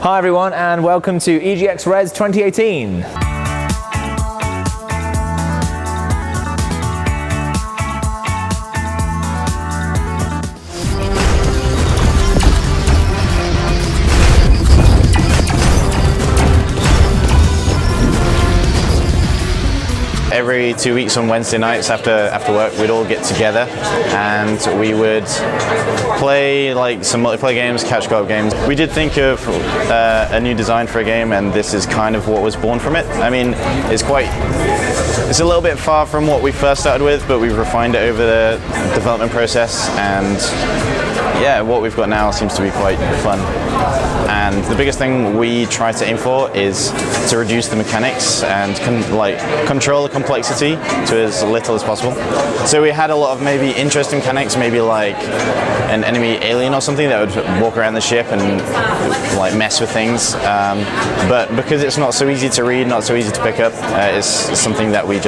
Hi everyone, and welcome to EGX Rezzed 2018. Every 2 weeks on Wednesday nights after work, we'd all get together and we would play like some multiplayer games, catch co-op games. We did think of a new design for a game, and this is kind of what was born from it. I mean, it's a little bit far from what we first started with, but we've refined it over the development process, and yeah, what we've got now seems to be quite fun. And the biggest thing we try to aim for is to reduce the mechanics and control the complexity to as little as possible. So we had a lot of maybe interesting mechanics, maybe like an enemy alien or something that would walk around the ship and like mess with things. But because it's not so easy to read, not so easy to pick up, it's something that we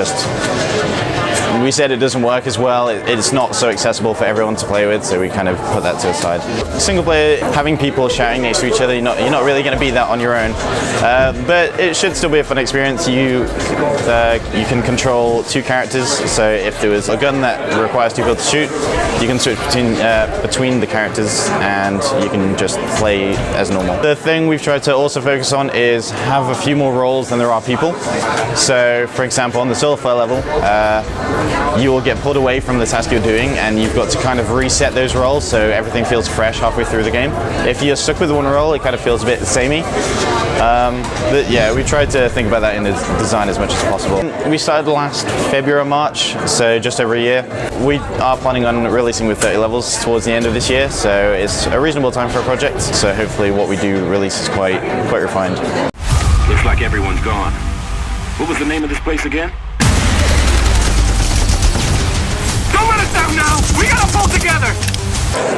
said it doesn't work as well. It's not so accessible for everyone to play with, so we kind of put that to the side. Single player, having people shouting next to each other, you're not really going to beat that on your own. But it should still be a fun experience. You can control two characters, so if there was a gun that requires two people to shoot, you can switch between the characters and you can just play as normal. The thing we've tried to also focus on is have a few more roles than there are people. So for example, on the solo player level, you will get pulled away from the task you're doing and you've got to kind of reset those roles so everything feels fresh halfway through the game. If you're stuck with one role, it kind of feels a bit samey. But yeah, we tried to think about that in the design as much as possible. We started last February or March, so just over a year. We are planning on releasing with 30 levels towards the end of this year, so it's a reasonable time for a project, so hopefully what we do release is quite refined. Looks like everyone's gone. What was the name of this place again? Don't let us down now! We gotta pull together!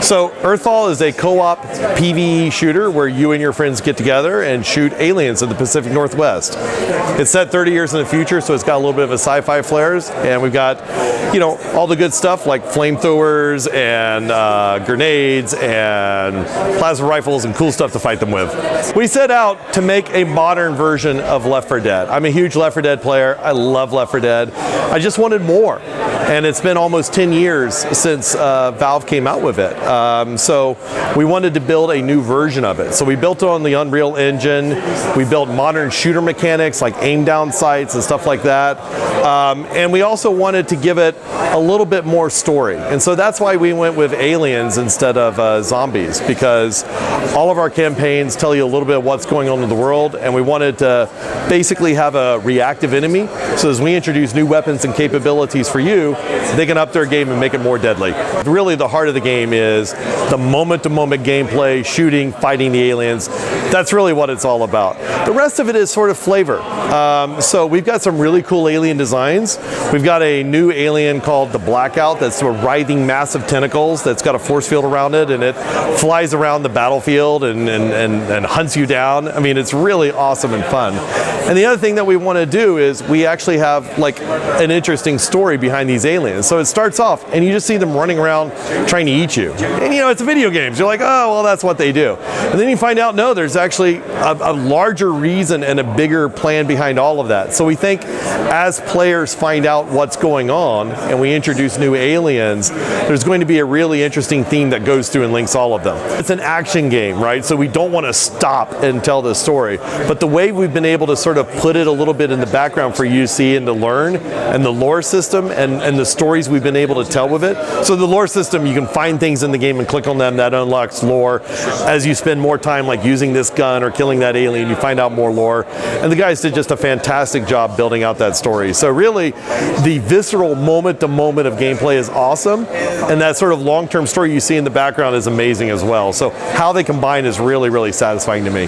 So Earthfall is a co-op PvE shooter where you and your friends get together and shoot aliens in the Pacific Northwest. It's set 30 years in the future, so it's got a little bit of a sci-fi flares, and we've got, you know, all the good stuff like flamethrowers and grenades and plasma rifles and cool stuff to fight them with. We set out to make a modern version of Left 4 Dead. I'm a huge Left 4 Dead player. I love Left 4 Dead. I just wanted more. And it's been almost 10 years since Valve came out with it. So we wanted to build a new version of it. So we built it on the Unreal Engine. We built modern shooter mechanics like aim down sights and stuff like that. And we also wanted to give it a little bit more story. And so that's why we went with aliens instead of zombies, because all of our campaigns tell you a little bit of what's going on in the world, and we wanted to basically have a reactive enemy. So as we introduce new weapons and capabilities for you, they can up their game and make it more deadly. Really the heart of the game is the moment-to-moment gameplay, shooting, fighting the aliens. That's really what it's all about. The rest of it is sort of flavor. So we've got some really cool alien designs. We've got a new alien called the Blackout that's sort of writhing massive tentacles that's got a force field around it, and it flies around the battlefield and hunts you down. I mean, it's really awesome and fun. And the other thing that we want to do is we actually have like an interesting story behind these aliens. So it starts off and you just see them running around trying to eat you. And you know, it's video games. You're like, oh, well, that's what they do. And then you find out, no, there's actually a larger reason and a bigger plan behind all of that. So we think as players find out what's going on and we introduce new aliens, there's going to be a really interesting theme that goes through and links all of them. It's an action game, right? So we don't want to stop and tell the story. But the way we've been able to sort of put it a little bit in the background for you to see and to learn, and the lore system and the stories we've been able to tell with it. So the lore system, you can find things in the game and click on them, that unlocks lore. As you spend more time like using this gun or killing that alien, you find out more lore. And the guys did just a fantastic job building out that story. So really, the visceral moment-to-moment of gameplay is awesome, and that sort of long-term story you see in the background is amazing as well. So how they combine is really, really satisfying to me.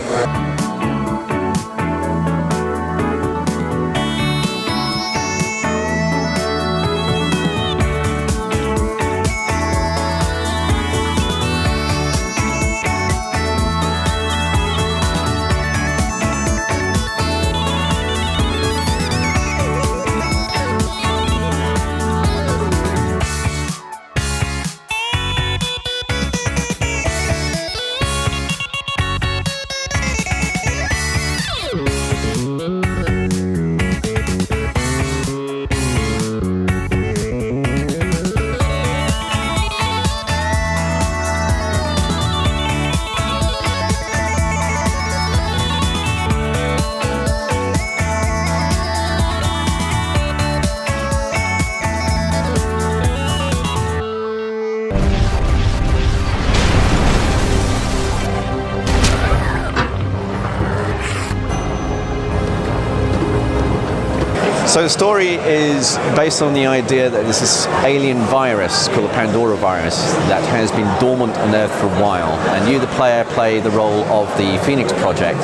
So the story is based on the idea that there's this alien virus called the Pandora virus that has been dormant on Earth for a while, and you, the player, play the role of the Phoenix Project,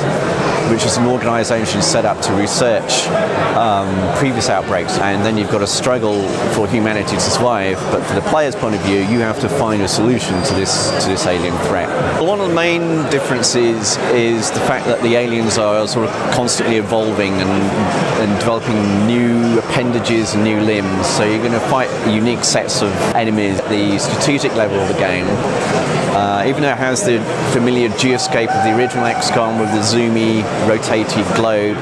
which is an organisation set up to research previous outbreaks, and then you've got to struggle for humanity to survive. But from the player's point of view, you have to find a solution to this alien threat. One of the main differences is the fact that the aliens are sort of constantly evolving and developing new appendages and new limbs. So you're going to fight unique sets of enemies. The strategic level of the game, even though it has the familiar geoscape of the original XCOM with the zoomy, rotated globe,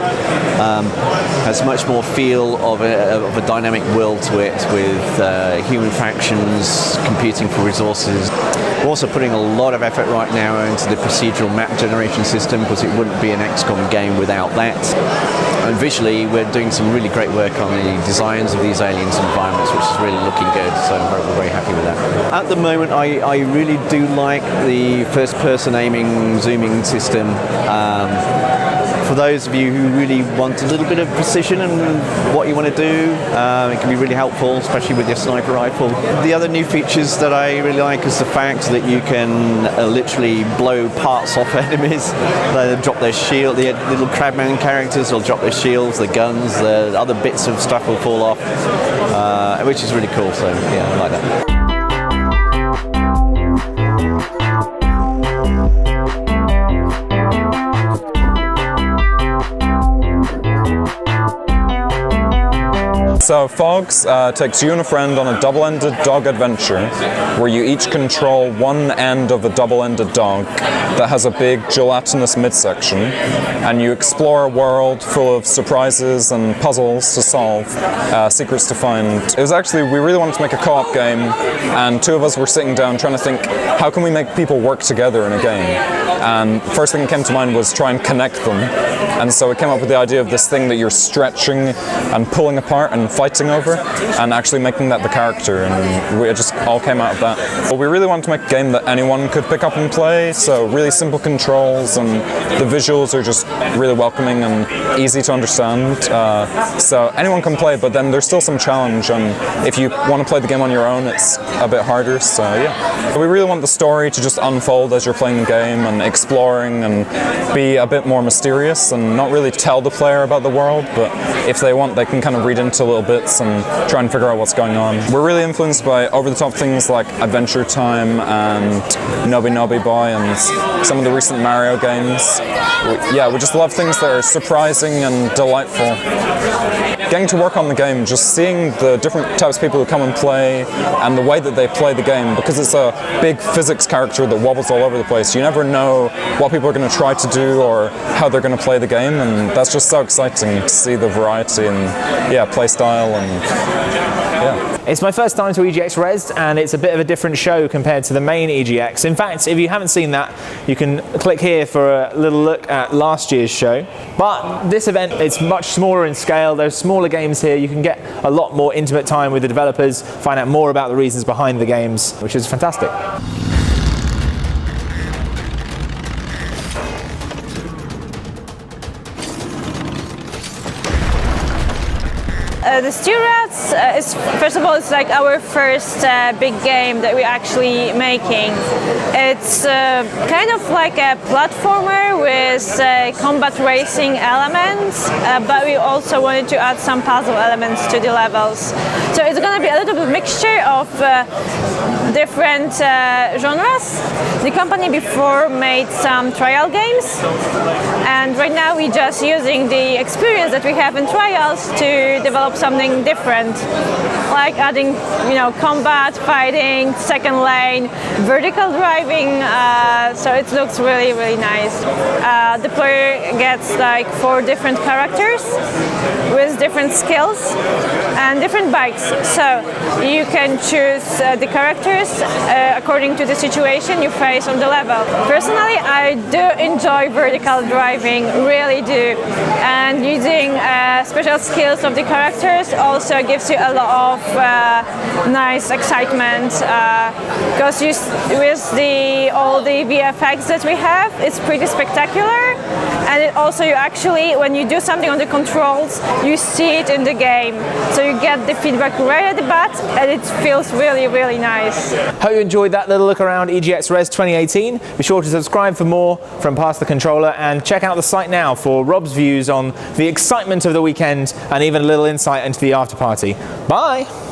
has much more feel of a dynamic world to it, with human factions competing for resources. We're also putting a lot of effort right now into the procedural map generation system, because it wouldn't be an XCOM game without that. And visually, we're doing some really great work on the designs of these aliens environments, which is really looking good, so we're very happy with that. At the moment, I really do like the first-person aiming, zooming system. For those of you who really want a little bit of precision in what you want to do, it can be really helpful, especially with your sniper rifle. The other new features that I really like is the fact that you can literally blow parts off enemies. They'll drop their shield, the little crabman characters will drop their shields, the guns, the other bits of stuff will fall off, which is really cool, so yeah, I like that. So Phogs takes you and a friend on a double-ended dog adventure where you each control one end of a double-ended dog that has a big gelatinous midsection, and you explore a world full of surprises and puzzles to solve, secrets to find. It was actually, we really wanted to make a co-op game, and two of us were sitting down trying to think, how can we make people work together in a game? And first thing that came to mind was try and connect them. And so we came up with the idea of this thing that you're stretching and pulling apart and fighting over, and actually making that the character, and it just all came out of that. But we really wanted to make a game that anyone could pick up and play, so really simple controls, and the visuals are just really welcoming and easy to understand. So anyone can play, but then there's still some challenge, and if you want to play the game on your own, it's a bit harder, so yeah. We really want the story to just unfold as you're playing the game and exploring, and be a bit more mysterious, and not really tell the player about the world, but if they want, they can kind of read into little bits and try and figure out what's going on. We're really influenced by over-the-top things like Adventure Time and Nobi Nobi Boy and some of the recent Mario games. We just love things that are surprising and delightful. Getting to work on the game, just seeing the different types of people who come and play, and the way that they play the game, because it's a big physics character that wobbles all over the place. You never know what people are going to try to do or how they're going to play the game, and that's just so exciting to see the variety and play style and yeah. It's my first time to EGX Rezzed, and it's a bit of a different show compared to the main EGX. In fact, if you haven't seen that, you can click here for a little look at last year's show. But this event, it's much smaller in scale. There's smaller games here. You can get a lot more intimate time with the developers, find out more about the reasons behind the games, which is fantastic. The Catastronauts is, first of all, it's like our first big game that we're actually making. It's kind of like a platformer with combat racing elements, but we also wanted to add some puzzle elements to the levels. So it's going to be a little bit mixture of different genres. The company before made some trial games, and right now we're just using the experience that we have in trials to develop something different, like adding, combat, fighting, second lane, vertical driving, so it looks really, really nice. The player gets like 4 different characters with different skills and different bikes, so you can choose the characters according to the situation you face on the level. Personally, I do enjoy vertical driving, really do. And using special skills of the characters also gives you a lot of nice excitement, because with all the VFX that we have, it's pretty spectacular. And it also, you actually, when you do something on the controls, you see it in the game. So you get the feedback right at the bat, and it feels really, really nice. Hope you enjoyed that little look around EGX Rezzed 2018. Be sure to subscribe for more from Past the Controller, and check out the site now for Rob's views on the excitement of the weekend and even a little insight into the after party. Bye!